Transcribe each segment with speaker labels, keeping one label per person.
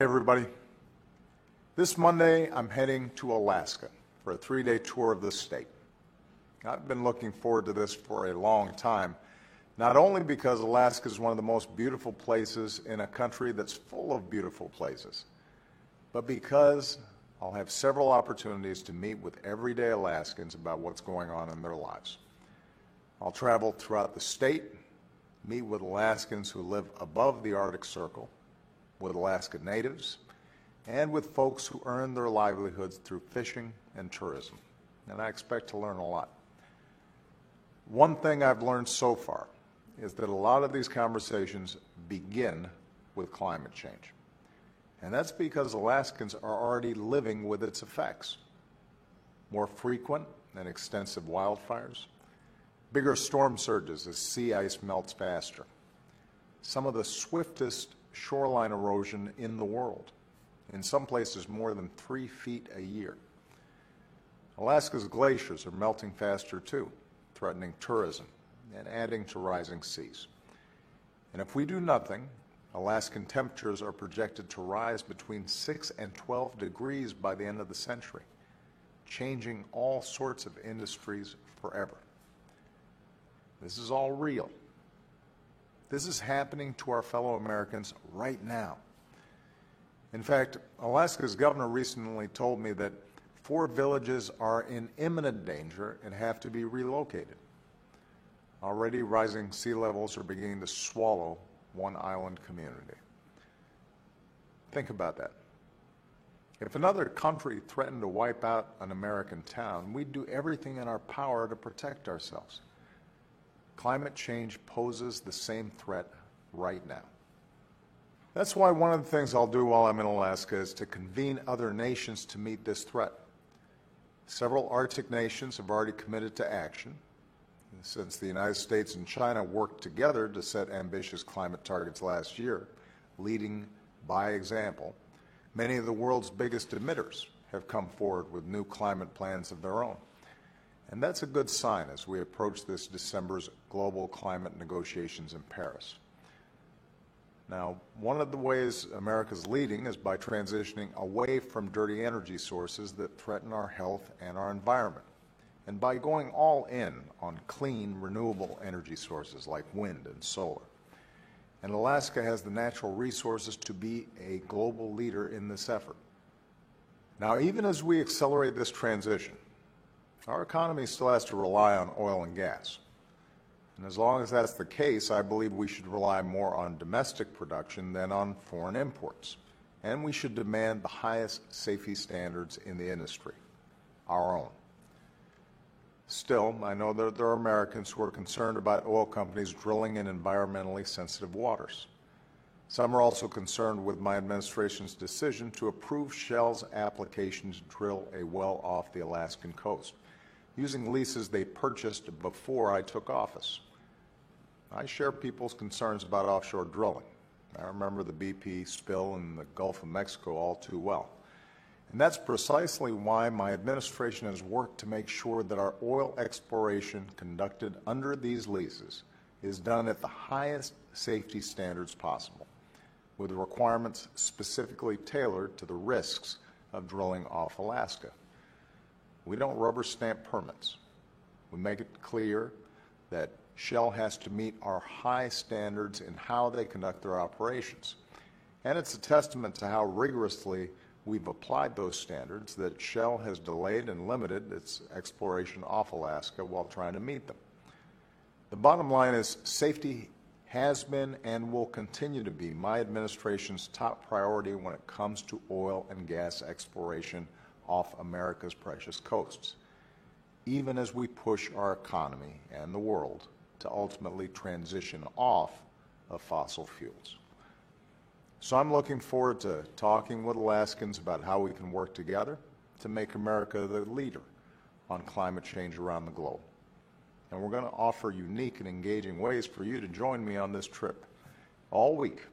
Speaker 1: Everybody. This Monday, I'm heading to Alaska for a 3-day tour of the state. I've been looking forward to this for a long time, not only because Alaska is one of the most beautiful places in a country that's full of beautiful places, but because I'll have several opportunities to meet with everyday Alaskans about what's going on in their lives. I'll travel throughout the state, meet with Alaskans who live above the Arctic Circle, with Alaska natives, and with folks who earn their livelihoods through fishing and tourism. And I expect to learn a lot. One thing I've learned so far is that a lot of these conversations begin with climate change. And that's because Alaskans are already living with its effects. More frequent and extensive wildfires, bigger storm surges as sea ice melts faster, some of the swiftest shoreline erosion in the world, in some places more than 3 feet a year. Alaska's glaciers are melting faster too, threatening tourism and adding to rising seas. And if we do nothing, Alaskan temperatures are projected to rise between 6 and 12 degrees by the end of the century, changing all sorts of industries forever. This is all real. This is happening to our fellow Americans right now. In fact, Alaska's governor recently told me that 4 villages are in imminent danger and have to be relocated. Already rising sea levels are beginning to swallow one island community. Think about that. If another country threatened to wipe out an American town, we'd do everything in our power to protect ourselves. Climate change poses the same threat right now. That's why one of the things I'll do while I'm in Alaska is to convene other nations to meet this threat. Several Arctic nations have already committed to action. Since the United States and China worked together to set ambitious climate targets last year, leading by example, many of the world's biggest emitters have come forward with new climate plans of their own. And that's a good sign as we approach this December's global climate negotiations in Paris. Now, one of the ways America's leading is by transitioning away from dirty energy sources that threaten our health and our environment, and by going all in on clean, renewable energy sources like wind and solar. And Alaska has the natural resources to be a global leader in this effort. Now, even as we accelerate this transition, our economy still has to rely on oil and gas. And as long as that's the case, I believe we should rely more on domestic production than on foreign imports. And we should demand the highest safety standards in the industry, our own. Still, I know that there are Americans who are concerned about oil companies drilling in environmentally sensitive waters. Some are also concerned with my administration's decision to approve Shell's application to drill a well off the Alaskan coast, using leases they purchased before I took office. I share people's concerns about offshore drilling. I remember the BP spill in the Gulf of Mexico all too well. And that's precisely why my administration has worked to make sure that our oil exploration conducted under these leases is done at the highest safety standards possible, with requirements specifically tailored to the risks of drilling off Alaska. We don't rubber stamp permits. We make it clear that Shell has to meet our high standards in how they conduct their operations. And it's a testament to how rigorously we've applied those standards that Shell has delayed and limited its exploration off Alaska while trying to meet them. The bottom line is safety has been and will continue to be my administration's top priority when it comes to oil and gas exploration off America's precious coasts, even as we push our economy and the world to ultimately transition off of fossil fuels. So I'm looking forward to talking with Alaskans about how we can work together to make America the leader on climate change around the globe. And we're going to offer unique and engaging ways for you to join me on this trip all week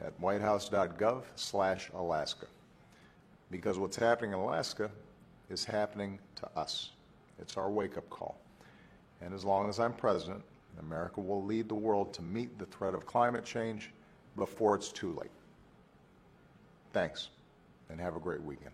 Speaker 1: at whitehouse.gov/Alaska. Because what's happening in Alaska is happening to us. It's our wake-up call. And as long as I'm president, America will lead the world to meet the threat of climate change before it's too late. Thanks, and have a great weekend.